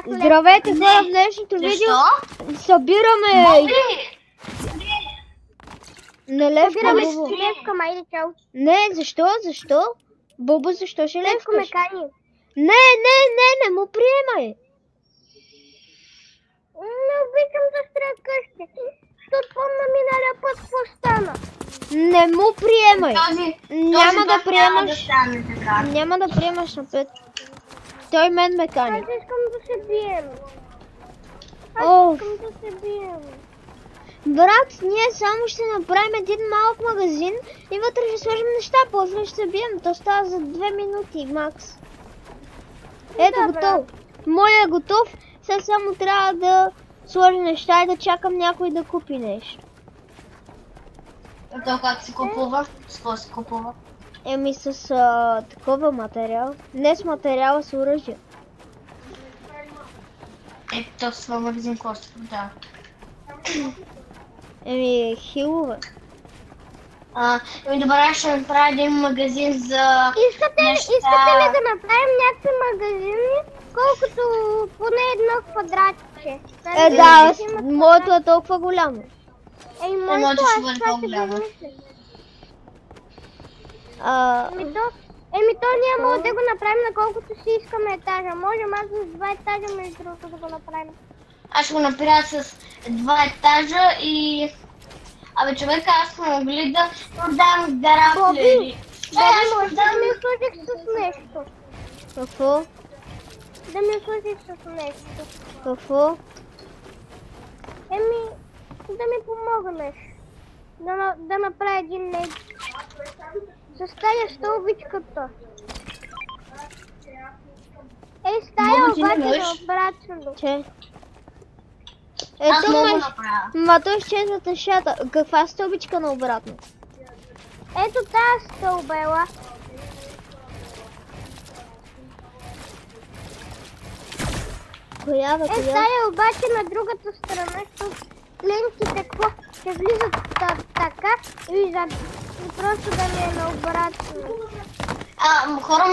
Здравейте хора, в днешното видео събираме... Не, Левка, Бубо. Не, защо? Бубо, защо ще левкаш? Не му приемай. Не обичам да строя къщи. Защото помня миналия път какво стана. Не му приемай. Няма да приемаш. Няма да приемаш напред. Той мен ме кани. Аз искам да се бием. Брат, ние само ще направим един малък магазин и вътре ще сложим неща, после ще се бием. То става за 2 минути макс. Ето, готов. Моя е готов. Сега само трябва да сложи неща и да чакам някой да купи нещо. То как се купува? С какво се купува? Еми с такова материал. Не с материала, с оръжие. То с това магазин какво ще продава? Еми хилове. Еми добре, ще направя един магазин за Искате ли да направим някакви магазини, колкото поне едно квадратче? Да, моето е толкова голямо. Моето ще бъде по-голямо. То ние може да го направим на колкото си искаме етажа. Можем аз с 2 етажа между другото да го направим. Аз ще го направя с 2 етажа и... Абе човека, аз сме могли да продавам гарафли. Може да ми служих с нещо. Какво? Да ми служих с нещо. Какво? Да ми помогнеш. Да направя един нейт. С тая стълбичката. С тая обаче да обратно. Че? Аз мога да направя. Ма той изчезват нещата. Каква стълбичка наобратно? Ето тази стълба, ела. Коя? Тая обаче на другата страна, защото ленките ще влизат така и просто да ми е наобратно. Хора,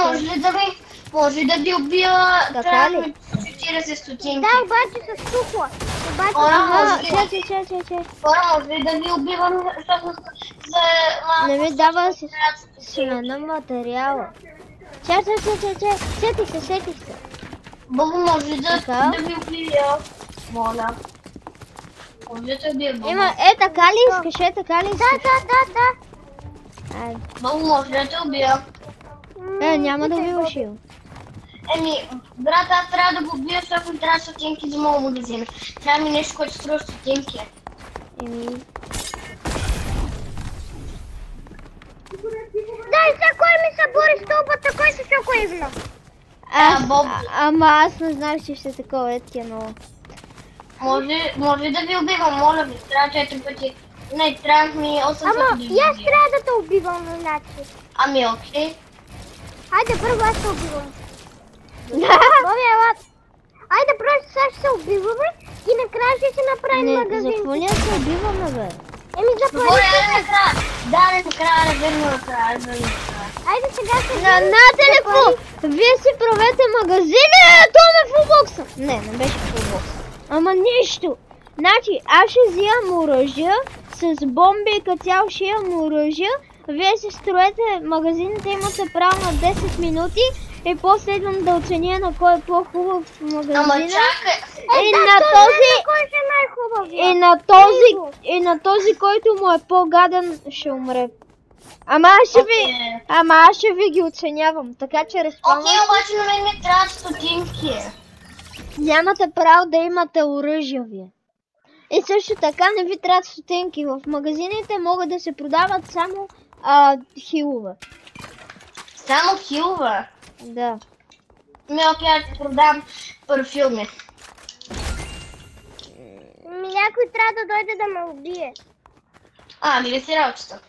може да ви убия така ли? 40 стотинки. Да, обаче с тухла. Хора, може ли да ви убивам за... Не ми дава си на материала. Сетих се. Богу, може ли да ви убия? Моля. Може да те убия, Богу. Така ли искаш? Така ли искаш? Да. Богу, може да те убия. Няма да ви ушил. Брат, аз трябва да го убия, защото ми трябва стотинки за моят магазин. Трябва ми нещо, което струва стотинки. Дай кой ми събори стълбата, кой се шокоивна? Ама аз не знам, че ще такова е много. Може да ви убивам, моля ви, трябва 4 пъти. Не, трябва ми 8 пъти да ви убивам. Аз трябва да те убивам на начин. Окей. Хайде, първо аз се убивам. Айде, просто сега ще се убиваме и накрая ще си направим магазин. За какво ние се убиваме, бе? За Добре, накрая. Да, накрая, верно накрая. Айде сега се... На телефон! Вие си правете магазини, това ме фулбокса! Не беше фулбокса. Ама нищо! Значи, аз ще взимам оръжия, с бомби и като цяло ще имам оръжия. Вие си строете магазините, имате право на 10 минути и после идвам да оценя на кой е по-хубав магазина. Ама чакай! И на този, който му е по-гаден, ще умре. Ама аз ще ви ги оценявам, така че разпълнете. Окей, обаче на мен ми трябват стотинки. Нямате право да имате оръжия вие. И също така не ви трябват стотинки. В магазините могат да се продават само хилове. Само хилове? Да. Окей, аз ти продам парфюми. Някой трябва да дойде да ме убие. Ли си работата?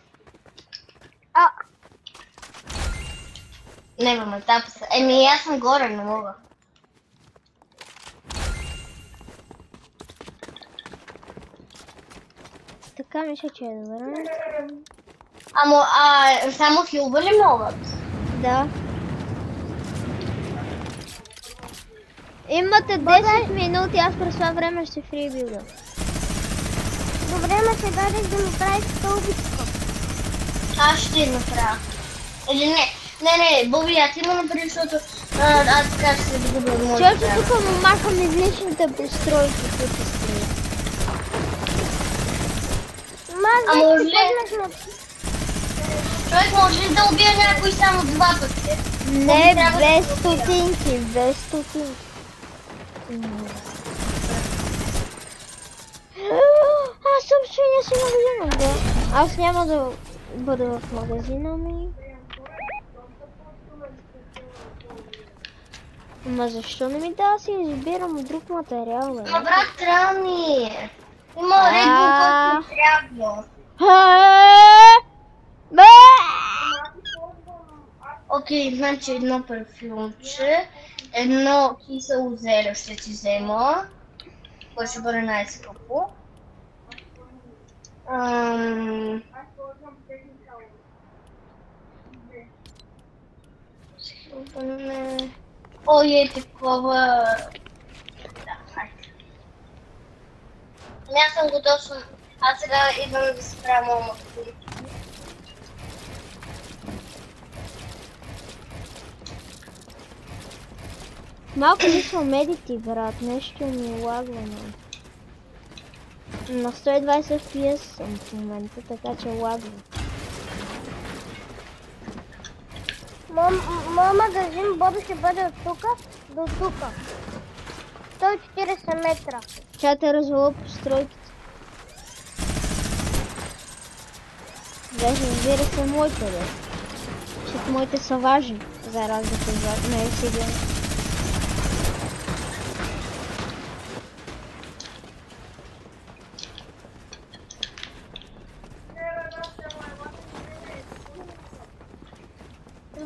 Не, ме тапа се. Аз съм горе, не мога. Така мисля, че е добре. Само хилове ли могат? Да. Имате 10 минути, аз през това време ще фрибилда. Добре, ма сега да ми правиш стълбичко. Аз ще направя. Или не. Не, Боби, а ти ме направи, защото аз така ще се загубя от моята Чочо, време. тук му махам излишните постройки, които строят. А може ли? Човек може ли да убие някой само 2 пъти? Не, трябва без да се убия. стотинки, без стотинки. Аз съобщение си магазина, да. Аз няма да бъда в магазина ми. Ама защо не ми да си избирам друг материал, бе? Ма брат, трябва ми. Има редно, който трябва. Бе! Окей, значи едно парфюмче, едно кисело зеле ще си взема, което ще бъде най-скъпо. Ой, е такова... Да, хайде. Аз съм готов, аз сега идвам да се правя моят мотор. Малко липсва медити, брат, нещо ми лагва, на 120 FPS съм в момента, така че лагва. Моят магазин Боби ще бъде от тук до тук. 140 метра. Ча те развала постройките. Даже разбира се моите, бе. Защото моите са важни, за разлика от не сега.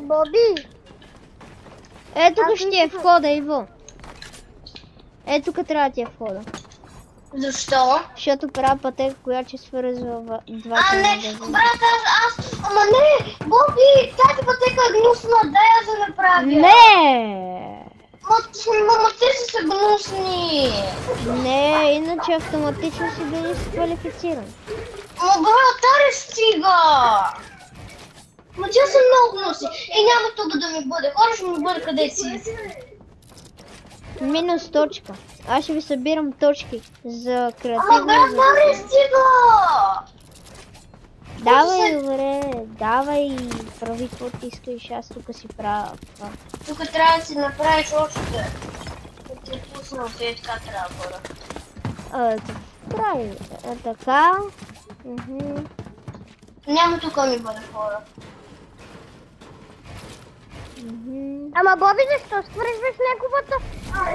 Боби, Ето тук ще е входа, Иво. Ето тук трябва да ти е входа. Защо? Защото правя пътека, която ще свързва двата Не, магазина. брат, ама не, Боби, тази пътека е гнусна, дай аз да направя. Не! Мама, те са гнусни. Не, иначе автоматично си били квалифициран. Ма брат, аре стига. Ма те са много гнусни. Няма тук да ми бъде, хора ще ми бъде къде си. Минус точка. Аз ще ви събирам точки за Ама креативно. брат, аре стига. Давай, добре, давай, прави каквото искаш, аз тук си правя това. Тук трябва да си направиш още. Да ти е пуснал, все така трябва да бъде. Прави, така. Няма тук ми бъде хора. ама Боби, защо свързваш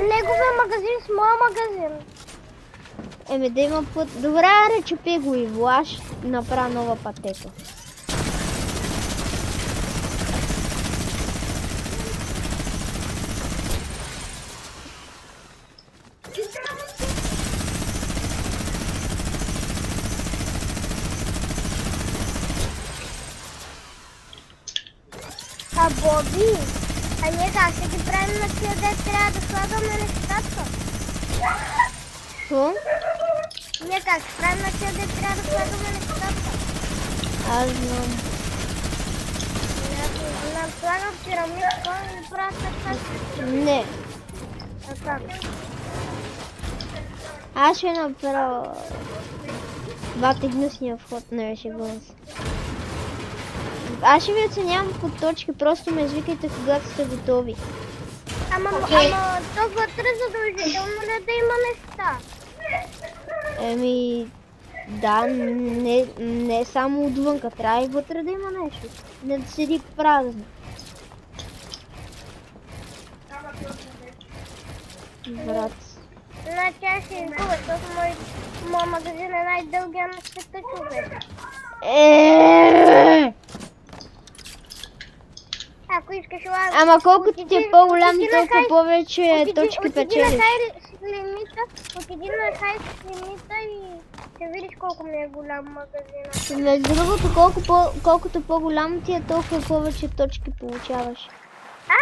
неговия магазин с моя магазин? Еми да има път. Добре, аре, чупи го и влаш, направя нова пътека. А Боби, а ние как ще ги правим на тия, де трябва да слагаме нещата? Какво? Ние как ще правим на тия, де трябва да слагаме нещата? Аз знам. Слагам пирамидка и правя така. Не. А как? Аз ще направя двата гнусния вход на шегувам се. Аз ще ви оценявам по точки, просто ме извикайте когато сте готови. Ама то вътре задължително ли да има неща? Еми, да, не само отвънка, трябва и вътре да има нещо. Не да седи празно. Брат. Значи аз ще изгубя, защото моят магазин е най-дългия на света, човек. Ако искаш лаги... Ама колкото ти е по-голям, толкова повече точки печелиш. Отиди на хайс лимита и ще видиш колко ми е голям магазина. Между другото, колкото по-голям ти е, толкова повече точки получаваш.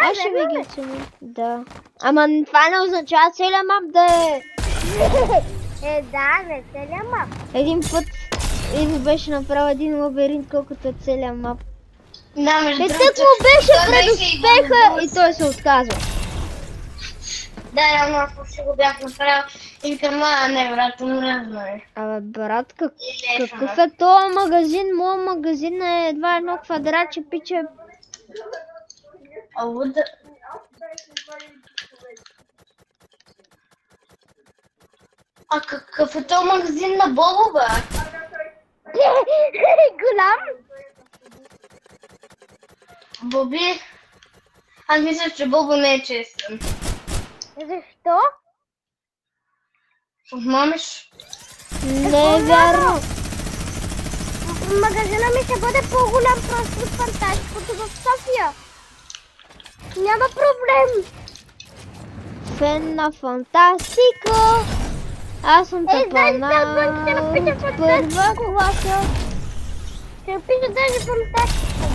Аз ще ви ги оценя. Да. Ама това не означава целият мап да е... Да, не целият мап. Един път Иво беше направил един лабиринт, колкото е целият мап. Да, между Тък другото, му беше той пред беше успеха и и той се отказва. Да, реално аз почти го бях направил и викам, не, брат, мръзно е. Абе, брат, И лесно, какъв е този магазин? Моят магазин е едва едно квадратче, пиче. А какъв е този магазин на Бобо, бе? Голям. Боби? Аз мисля, че Бобо не е честен. Защо? Мамиш? Не е вярно. Магазина ми ще бъде по-голям просто от Фантастикото в София. Няма проблем. Фен на Фантастика. Аз съм тъпана ще напиша от Фантастика. първа класа. Ще напиша даже Фантастика.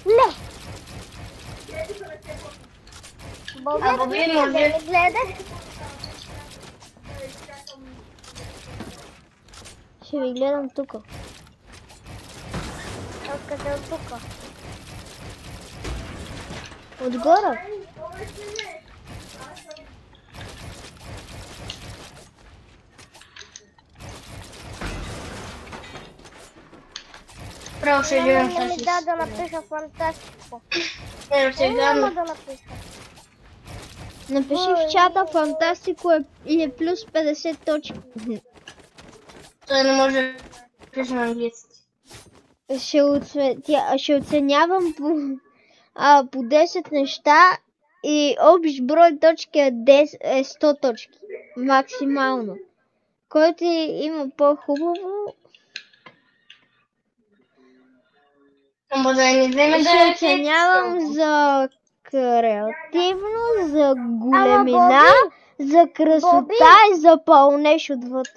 Не! Боби, може... Да ми гледаш? Ще ви гледам тук. Откъде от тук? Отгоре. Право ще гледам Не ми с... да напиша Фантастико. Сега... Няма да напиша. Напиши в чата Фантастико е плюс 50 точки. Той не може да пише на английски. Ще оценявам по 10 неща и общ брой точки е 100 точки. Максимално. Който има по-хубаво, Ама да не вземе да ще е оценявам за креативност, за големина, Боби, за красота и за пълнеж отвътре.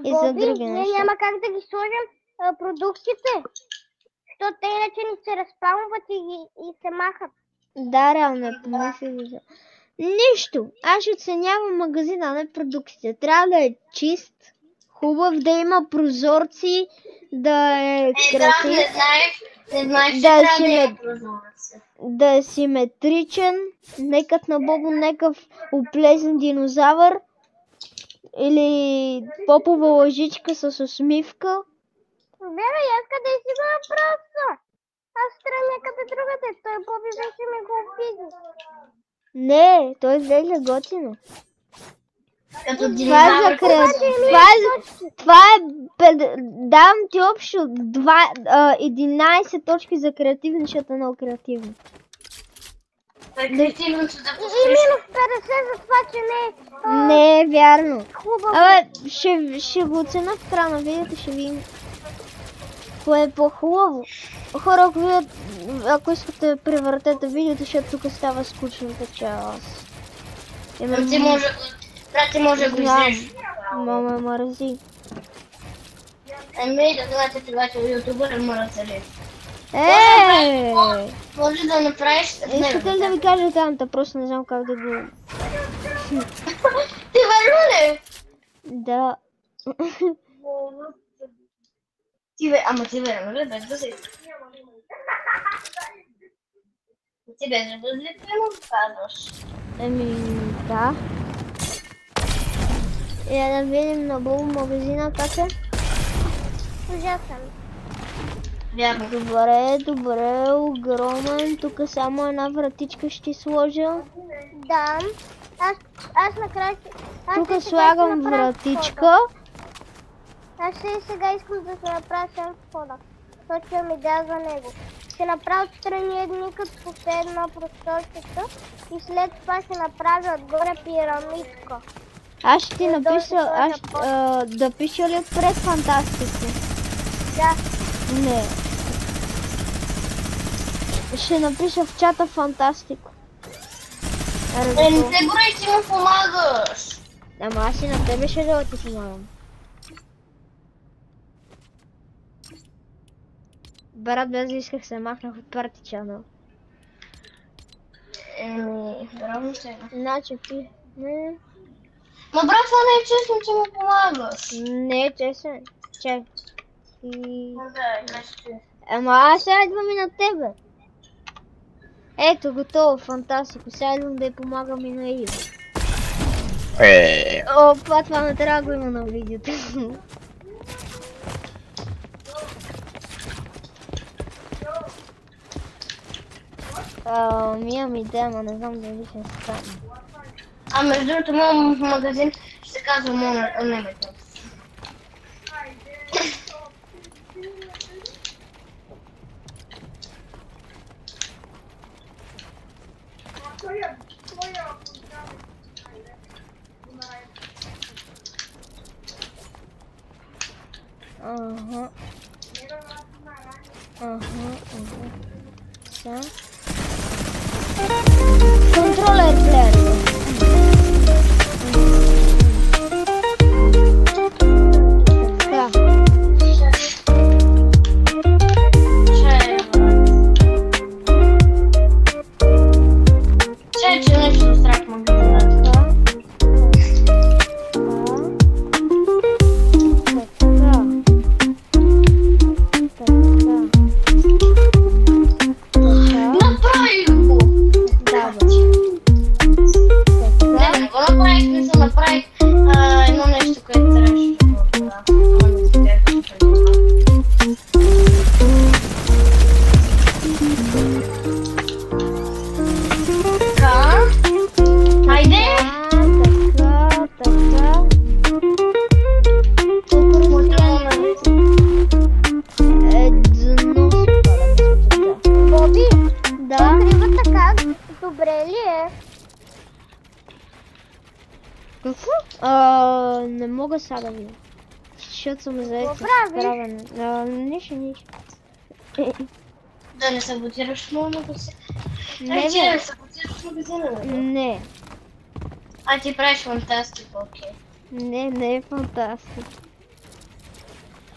И за Боби, други ние неща. няма как да ги сложим продуктите, защото те иначе ни се разпалват и се махат. Да, реално не помислих за... Нищо. Аз ще оценявам магазина, не продуктите. Трябва да е чист, хубав, да има прозорци, да е красив, не знаеш, че Да трябва си да ме- има прозорец. да е симетричен, не като на Бобо, некъв оплезен динозавър или попова лъжичка с усмивка. Бебе, аз къде си го въпроса? Аз страня къде другата, той Боби вече ми го обиди. Не, той изглежда готино. Като Това е за динозавър. това е давам ти общо 11 точки за креативни, защото е много креативно. Той е креативно, че да И построиш. минус 50 за това, че не е Не е вярно. хубаво. Абе, ще го оценя в края на видеото, ще видим кое е по-хубаво. Хора, ако искате да превъртете видеото, защото тук става скучно, така че аз... Ти може да го изрежеш. Мама мързи. Еми, да знаете, че вече ютубър е мързали. Може да направиш... Искате ли да ви кажа камата? Просто не знам как да го... Ти върна ли? Да. Ама ти върна ли? Без да си. Ти без да си казваш. Еми, да. Я да видим на Бобо магазина как е. Ужасен. Вярно. Добре, огромен. Тук само една вратичка ще сложа. Да. Аз накрая... Тук слагам вратичка. Аз сега искам да се направя сам входа. Защото имам идея за него. Ще направя отстрани едни като по все едно просторчето и след това ще направя отгоре пирамидка. Аз ще ти напиша, да пиша ли отпред фантастика? Да. Не. Ще напиша в чата фантастика. Не се горей, ти му помагаш. Ама аз и на тебе ще да ти помагам. Брат, без да исках се махнах от парти чанел. Браво ще. Значи ти... Не. Ма брат, това не е честно, че му помагаш. Не е честен. Чак. И... Да, нещо. Ама аз сега идвам и на тебе. Ето, готово, фантастико. Сега идвам да я помагам и на Ива. Опа, това не трябва да го има на видеото. Имам идея, но не знам дали ще стане. А между другото, моят магазин ще се казва Unlimited. Ага. Сега. Контролер плеер. Така. Че нещо страх магазина. Не мога сега да видя. Защото съм заед с правене. Нищо. Да не саботираш много магазина. Не, Ти не саботираш магазина, бе? Не. А ти правиш фантастика, окей. Не е фантастик.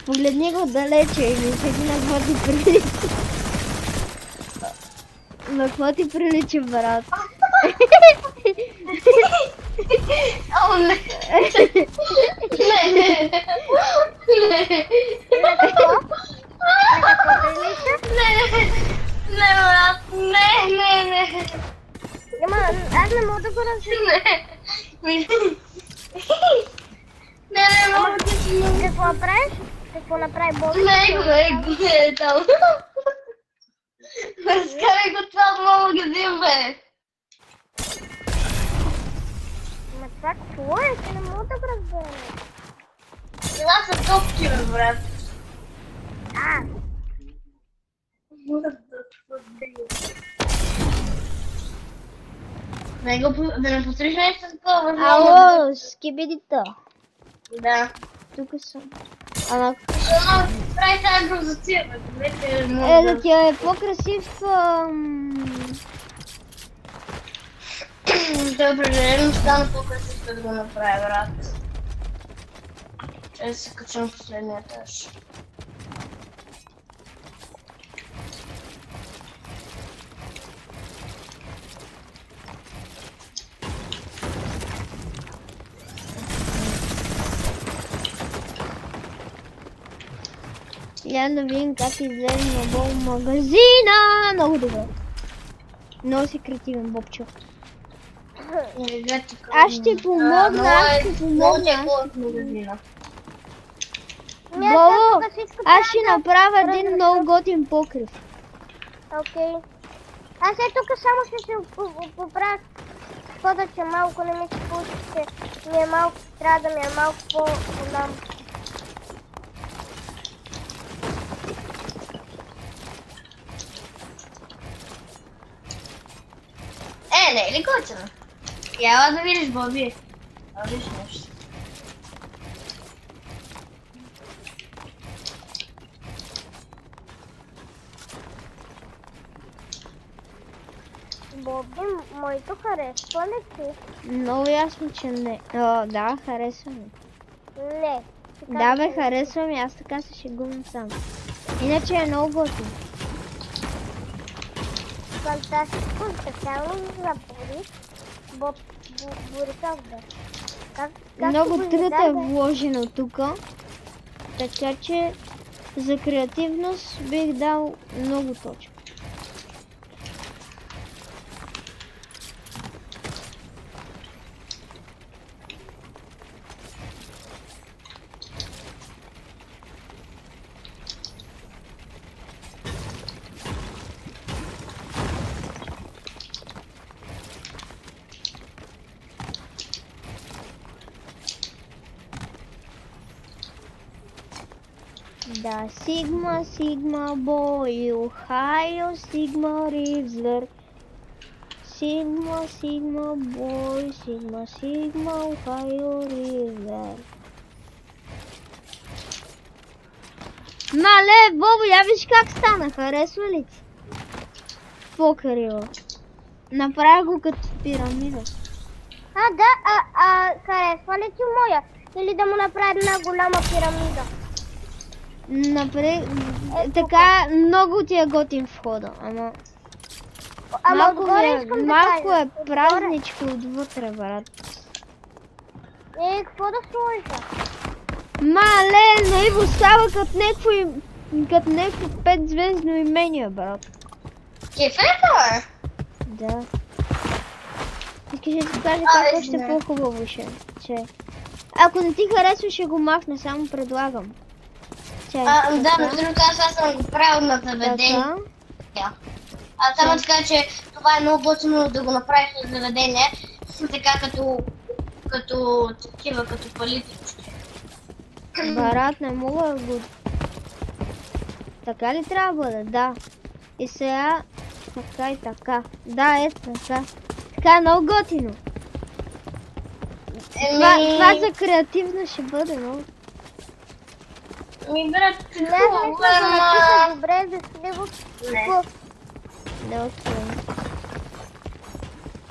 Погледни го далече и не седи на какво ти прилича. На какво ти прилича, брат? О, не! Не! Ама аз не мога да го разбера. Не мога да си... Какво правиш? Какво направи Боби? Не, там. Разкарай го това в моят магазин, бе. Ма това какво е? Че не мога да го разбера. Това са топки, бе, брат. Да не постриш нещо такова. Ало, скибидита. Да. Тук съм. Ама... Прави тази агро за тия, бе. Да ти е по-красив... Добре, реално стана по-красив да го направя, брат. Ще се качам в последния етаж. Я да видим как излезе на Боб магазина. Много добре. Много си креативен, Бобчо. Аз ще помогна, Бобо, аз ще направя един много готин покрив. Окей. Аз е тук само ще се поправя входа, че малко не ми се получи, че ми е малко, трябва да ми е малко по-голям. Не е ли готино? Яла да видиш, Боби. Да видиш нещо. Боби, моето харесва ли ти? Много ясно, че не. О, да, харесвам. Не. Да, бе, харесвам и аз така се шегувам сам. Иначе е много готино. Фантастично, специално за Борис. Борисов бе. Много труд е вложено тук. Така че за креативност бих дал много точки. Да, Sigma, Sigma Boy, Ohio, Sigma Rizzler. Sigma, Sigma Boy, Sigma, Sigma, Ohio, Rizzler. Мале, Бобо, я виж как стана, харесва ли ти? Покрила. Направя го като пирамида. Да, харесва ли ти моя? Или да му направя една голяма пирамида? Така много ти е готин входа, ама малко е празничко отвътре, брат. Какво да сложа? Мале, наиво става като някакво 5-звездно имение, брат. Кефето е? Да. Искаш да ти кажа как още по-хубаво ще. Ако не ти харесва, ще го махна, само предлагам. Да, между другото аз съм го правил на заведение. Само така, че това е много готино да го направиш на заведение. Така като такива, като палитички. Барат, не мога да го... Така ли трябва да бъде? Да. И сега... Така и така. Да, ето така. Така е много готино. Това за креативно ще бъде много. Брат, какво? Добре, засливо. Не откривам.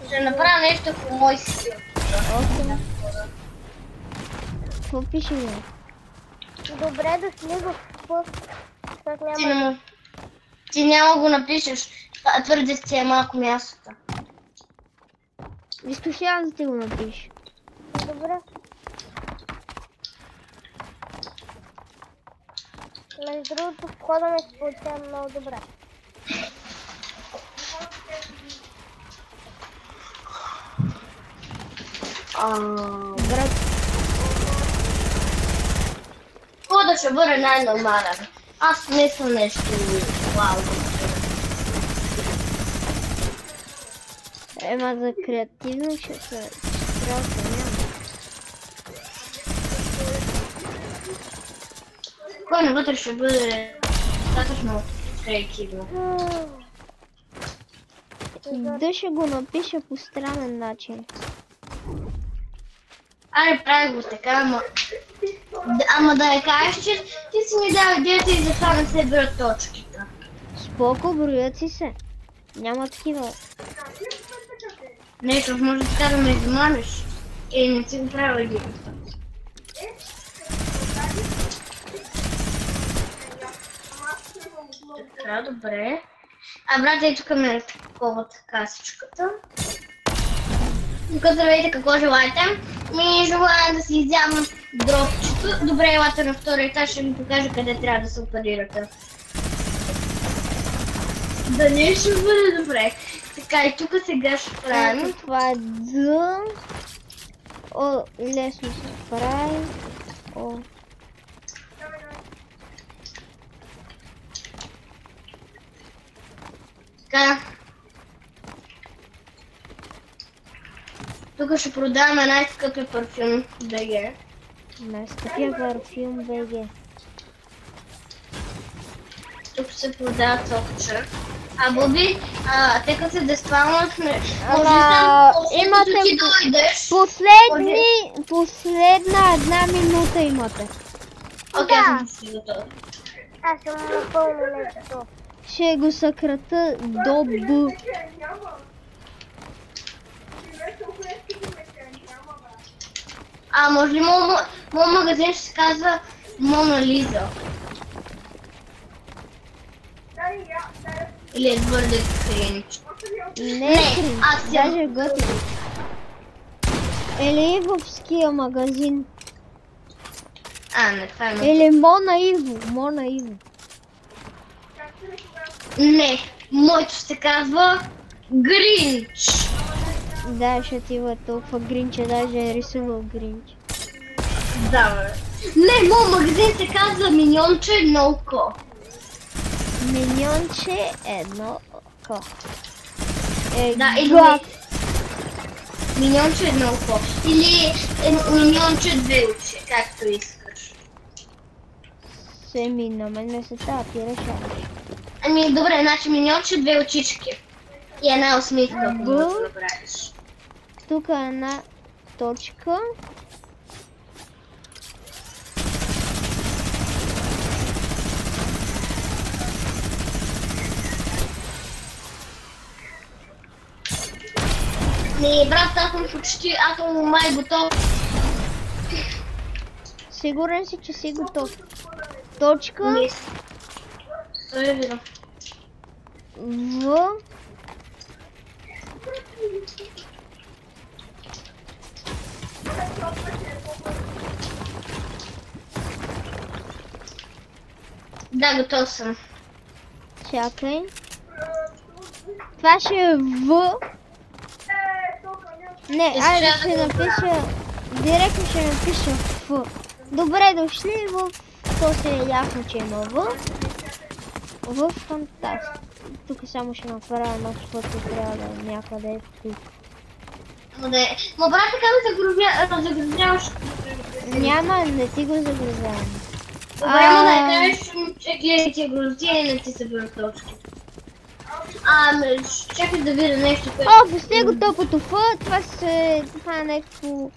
Ще направя нещо по мой стил. Окей. Какво пише ми? Добре, засливо. Ти няма го напишеш. Твърде ти е малко мястото. Искаш ли аз да ти го напиша? Добре. Между другото, входа ми се получава много добре. Брат. Входа ще бъде най-нормален. Аз мисля нещо вау. Ема за креативно ще се трябва да няма. Кой навътре ще бъде достатъчно креативно. Да ще го напиша по странен начин. Аре, прави го така, ама да я кажеш, че ти си ми дал идеята и затова не се берат точките. Споко, броят си се. Няма такива. Нещо, може така да ме измамиш. Не си го правил идеята. Така, добре. Брат, и тук ме е такова касичката. Тук здравейте, какво желаете? Желая да си изявам дропчето. Добре, елате на втория етаж, ще ви покажа къде трябва да се оперирате. Да не ще бъде добре. Така, и тук сега ще правим. Това е Д. О, лесно се прави. О. Така. Тук ще продаваме най-скъпия парфюм БГ. Най-скъпия парфюм БГ. Тук се продава цокче. Боби, тъй като се деспалнах, може Ама, имате... имате ти дойдеш. последна 1 минута имате. Окей, аз съм си готова. Аз съм напълно не готов. Ще го съкрата до Б. Може ли моят магазин ще се казва Мона Лиза? Или е твърде кринч? Не, аз съм- даже готин. Или Ивовския магазин. Не, това е Или Мона Иво. Не, моето се казва Гринч. Да, ще има толкова гринча, даже е рисувал гринч. Да, бе. Не, моят магазин се казва Миньонче едно око. Миньонче едно око. Да, или Миньонче едно око. Или Миньонче две очи, както искаш. Семи, на мен не се става, ти решаваш. Добре, значи Миньонче две очички. И една усмивка, ако можеш да направиш. Тук е една точка. Не, брат, аз съм почти, аз съм май готов. Сигурен си, че си готов. Точка Не, сигурно. В. Да, готов съм. Чакай. Това ще е В. Не, айде ще напиша. Директно ще напиша Ф. Добре дошли в... То се е ясно, че има В. В фантастик. Тук само ще направя едно, защото трябва да е някъде тук. Ма брат, така ме загрузяваш. Няма, не ти го загрузявам. Добре, но да кажеш, че гледай ти грузи и не ти събира точки. Чакай да видя нещо, което... Постига топото Ф, това е някакво...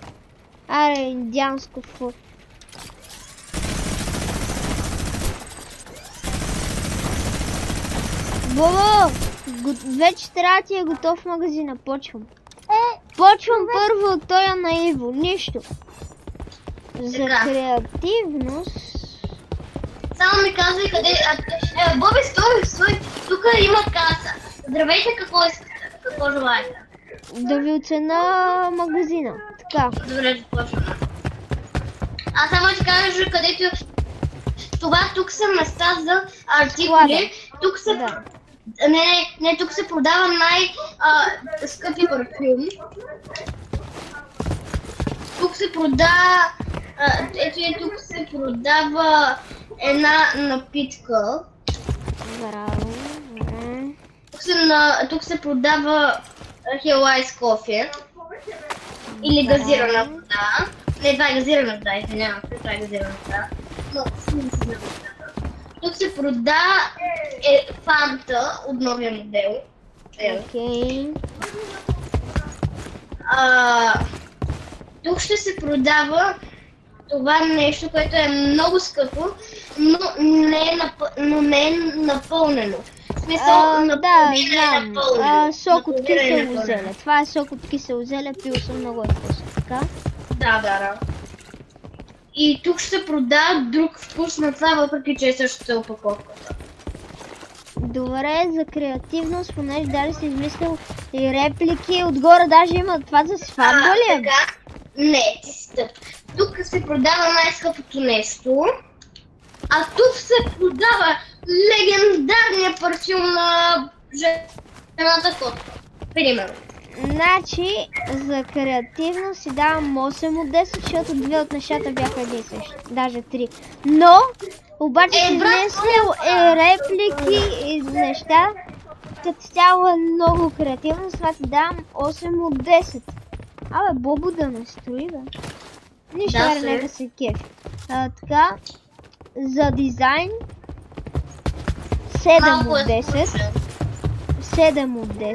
индианско Ф. Бобо, вече трябва да ти е готов магазина, почвам. Почвам първо от тоя на Иво, нищо. За креативност... Само ми казвай къде... Боби, стой! Тук има каса. Здравейте, какво желаете? Да ви оценя магазина. Така. Добре, започваме. Аз само ще кажа, където... Това тук са места за артикули. Тук са... Да. Не, тук се продава най-скъпи парфюм. Тук се продава... тук се продава една напитка. Браво. Тук се продава Хелайс кофе. Или газирана вода. Не, това е газирана вода, извинявам се, това е газирана вода. Тук се продава фанта от новия модел. Окей. Тук ще се продава това нещо, което е много скъпо, но не е напълнено. В смисъл, знам. Сок от кисело зеле. Това е сок от кисело зеле, пил съм, много е вкусно, така? Да. И тук ще се продава друг вкус на това, въпреки че е същата опаковката. Добре, за креативност, понеже дали си измислил и реплики, отгоре даже има това за сватба ли е? Не, ти си тъп. Тук се продава най-скъпото нещо, а тук се продава легендарния парфюм на жената котка. Примерно. Значи, за креативност си давам 8 от 10, защото две от нещата бяха едни и същи. Даже 3. Но, обаче си измислил реплики и неща. Като цяло е много креативно, това ти давам 8 от 10. Абе, Бобо да не стои, бе. Нищо, нека се кефи. Така, за дизайн 7 от 10. 7 от 10.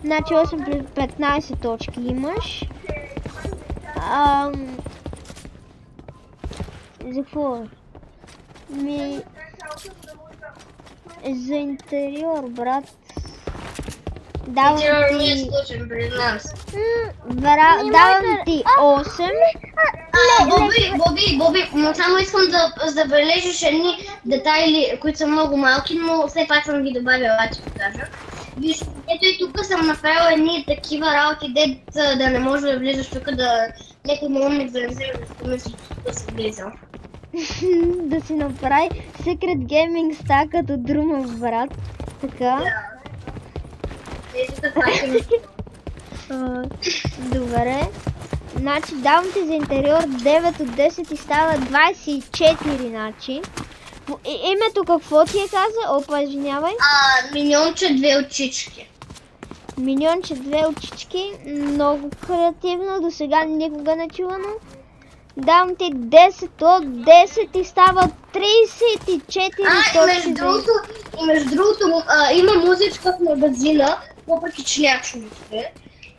Значи 8 плюс 15 точки имаш. За какво? За интериор, брат. Давам ти... Давам ти 8. Боби, но само искам да забележиш едни детайли, които са много малки, но все пак съм ги добавила, че покажа. Виж, ето и тук съм направила едни такива работи, да не може да влизаш тук, да някой момент да не вземе да мисли, да си влизал. Да си направи Secret Gaming Stack като Друмов брат. Така. Добре. Значи давам ти за интериор 9 от 10 и става 24, значи. Името какво ти е каза? Опа, извинявай. Миньонче 2 очички. Миньонче 2 очички. Много креативно, до сега никога не чувано. Давам ти 10 от 10 и става 34 точки. И между другото има музичка в магазина, въпреки че няма човече.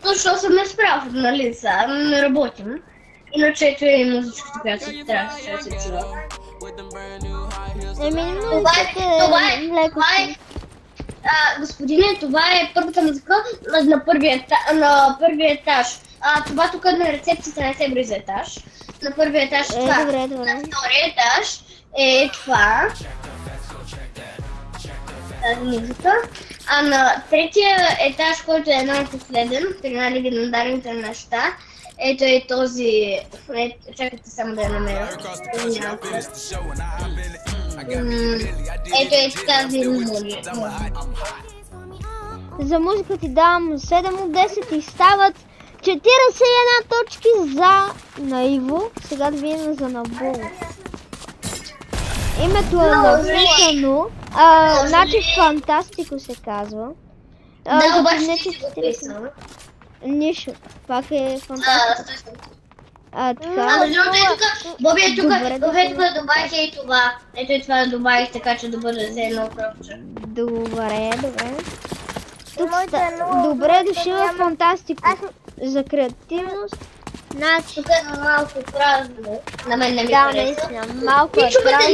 Защото съм не справя, нали са, не работим. Иначе ето е музичката, която се трябва да се чува. Господине, това е първата музика на първия етаж. Това тук на рецепцията не се брои за етаж. На първия етаж това. Добре. На втория етаж е това. Тази музика. А на третия етаж, който е най-последен, при легендарните неща, ето е този... Чакайте само да я намеря. Ето е тази музика. За музика ти давам 7 от 10 и стават 41 точки за Наиво. Сега да видим за Наболо. Името е написано. Значи Фантастико се казва. Да, обаче не си го писал. Нищо. Пак е Фантастико. Така. Между другото Боби е тук, да добавих и това. Ето и това да добавих, така че да бъде за едно кръвче. Добре. Добре дошли в Фантастико. За креативност. Значи... Тук е малко празно. На мен не ми харесва. Да, наистина, малко е празно.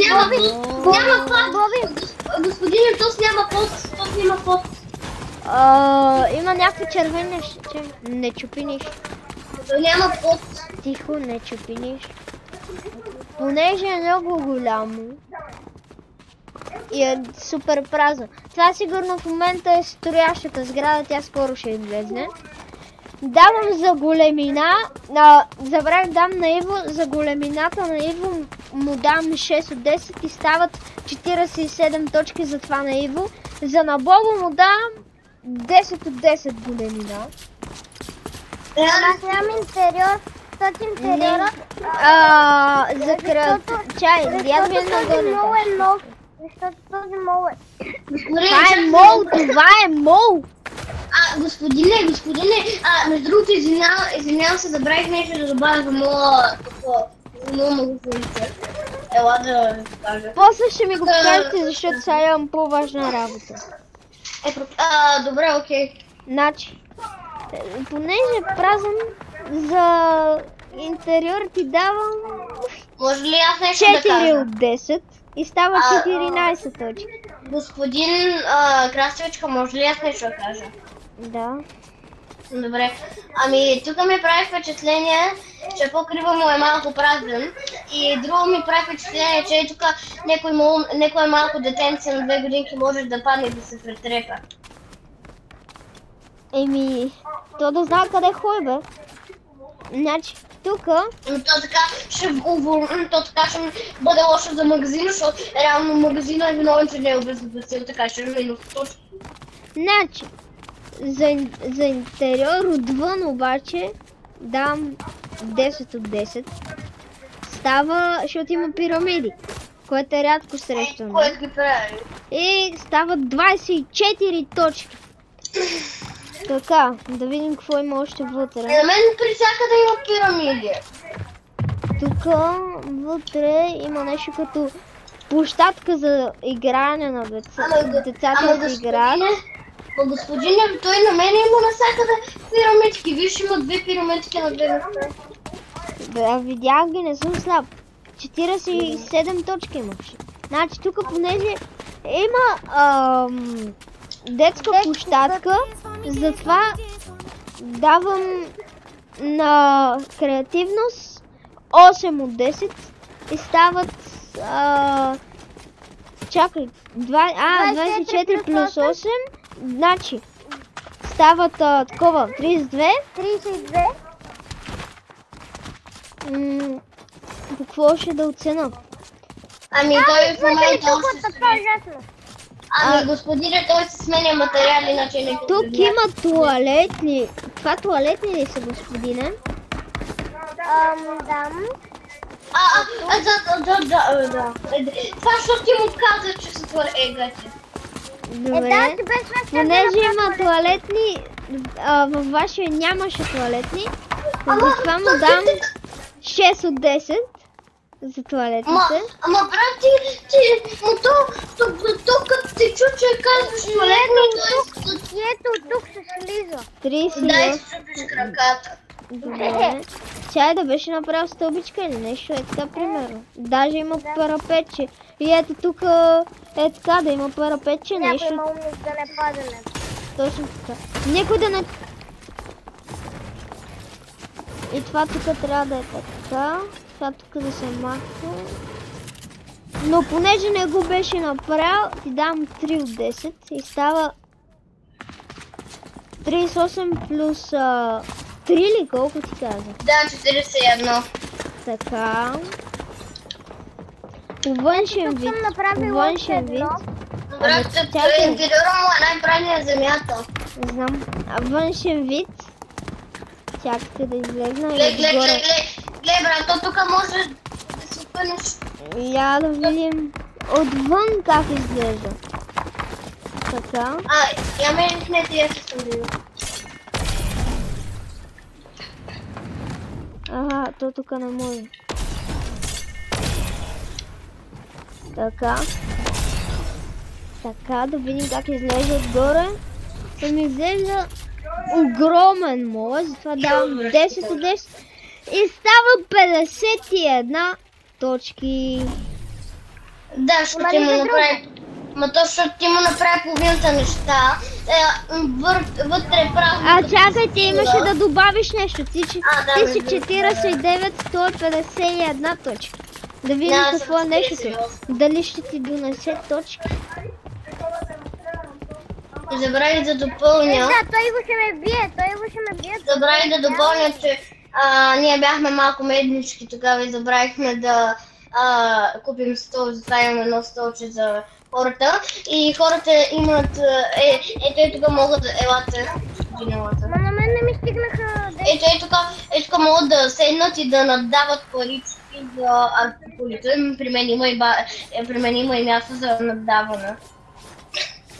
Няма път! Господине, тос няма път, тос няма път. Има някакви червени неща. Не чупи нищо. Няма път. Тихо, не чупи нищо. Понеже е много голямо и е супер празно. Това сигурно в момента е строящата сграда, тя скоро ще излезне. Давам за големина, забравих дам на Иво, за големината на Иво му дам 6 от 10 и стават 47 точки за това на Иво. За Наболо му дам 10 от 10 големина. Аз нямам интериор, защото интериора... За чай, я ви е нов, защото този мол е... Това е мол! Господине, между другото извинявам се, забравих нещо да добавя за моя магазинче. Ела да ви покажа. После ще ми го покажете, защото сега имам по-важна работа. Добре, окей. Значи, понеже е празен, за интериор ти давам... Може ли аз нещо да кажа? 4 от 10 и става 14 точки. Господин Красивичка, може ли аз нещо да кажа? Да. Добре. Ами, тук ми прави впечатление, че покрива му е малко празен. И друго ми прави впечатление, че тук някой малко детенце на 2 годинки може да падне и да се претрепа. То да знае къде ходи, бе. Значи, тука... То така ще бъде лошо за магазина, защото реално магазина е виновен, че не е обезопасил, така ще е минус точно. Значи, за интериор отвън обаче дам 10 от 10. Става, защото има пирамиди, което е рядко срещано. Което ги прави. И стават 24 точки. Така, да видим какво има още вътре. На мен присякъде има пирамиди. Тук вътре има нещо като площадка за игране на децата да играят. Ма господине, той на мен има навсякъде пирамидки. Виж, има 2 пирамидки на 2 места. Да, видях ги, не съм слаб. 47 точки имаш. Значи тук понеже има детска площадка, затова давам на креативност 8 от 10 и стават чакай, 24 плюс 8, значи стават такова 32. 32. Какво ще да оцена? Ами той в момента още се Така ужасно. Ами господине, той се сменя материали, иначе не го Тук видя. има туалетни. Това туалетни ли са, господине? Да. Да. Това, защото ти му каза, че са твои егати. Добре. Ти без това ще Понеже има туалетни, във вашия нямаше туалетни, затова му дам 6 от 10 за туалетните. Ама брат, то като те чу, че казваш туалетни, И ето тук се слиза. 38. дай си чупиш краката. Добре. Чай да беше направил стълбичка или нещо, е така примерно. Даже има парапетче. И ето тук е така, да има парапетче, Някой нещо. има умник да не падане. Точно така. Никой да не... И това тук трябва да е така. Това тук да се махне. Но понеже не го беше направил, ти дам 3 от 10 и става 38 плюс 3 ли колко ти каза? Да, 41. Така. По външен Тук вид. съм направила По външен още вид. едно. Брат, той инвидора му е най-правилният на земята. Не знам. А външен вид. Чакайте да излезна и Глед, отгоре. брат, то тук може да се опънеш. Я да видим отвън как изглежда. Така. Я мерихнете, я се съдил. Ага, то тук не може. Така. Така, да видим как изглежда отгоре. И ми изглежда огромен мост, затова давам 10 от 10. И става 51 точки. Да, ще ти му направи. Ма то, защото ти му направи половината неща. Вътре празно. А чакайте, имаше да добавиш нещо. Ти си да, 49, 151 точки. Да видим Да, какво е съм нещото. сериозно. Дали ще ти донесе точки. И забравих да допълня. Да, той го ще ме бие, Забравих да допълня, че ние бяхме малко меднички тогава и забравихме да купим стол, затова имаме едно столче за хората. И хората имат, ето тук могат да, елате. Ма на мен не ми стигнаха Ето тук могат да седнат и да наддават парички за артикулите. При мен има и място за наддаване.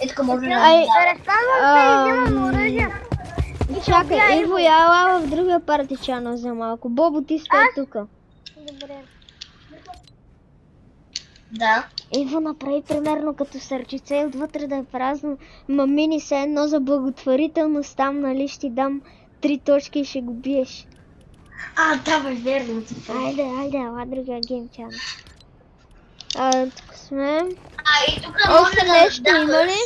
Ето тук може да наддават. Разказвам се и взимам оръжие. Чакай, Иво, яла в другия партичано за малко. Бобо, ти стой тук. Добре. Да. Иво направи примерно като сърчице и отвътре да е празно. Мамини се едно за благотворителност там, нали, ще ти дам 3 точки и ще го биеш. Да, бе, верно. Айде, ела другия гейм чанел. Тук сме. И тук може Още да нещо има наддаваш. ли?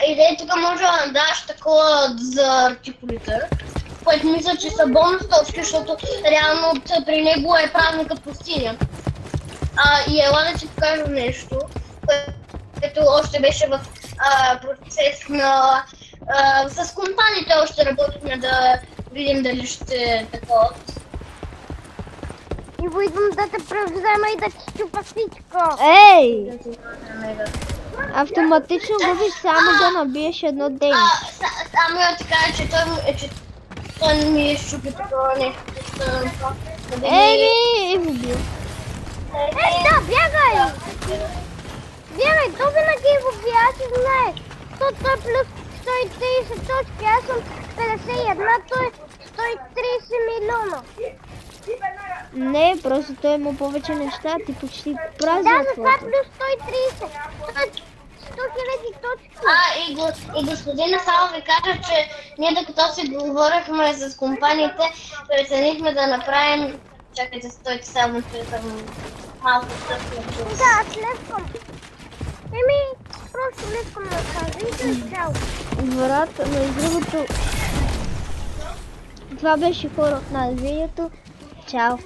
И тук може да надаш такова за артикулите, което мисля, че са бонус точки, защото реално при него е празната пустиня. И ела да ти покажа нещо, което още беше в процес на... с компаниите още работихме да видим дали ще е такова. Иво, идвам да те превзема и да ти щупа всичко. Ей! Автоматично губиш само да набиеш едно ден. Само я ти кажа, че той не ми е щупи такова нещо. Иво бил. Да, бягай! Бягай, то винаги го бия, аз си знаех. Той плюс 130 точки, аз съм 51, той 130 милиона. Не, просто той има повече неща, ти почти празен Да, за това твоето. плюс 130. 000 точки. И господина, само ви кажа, че ние докато си говорихме с компаниите, преценихме да направим... Чакайте, стойте само, че съм малко стъпна. Да, слезкам. Просто слезкам на тази и цяло. Брат, между другото... Това беше хора от нас видеото. Чао!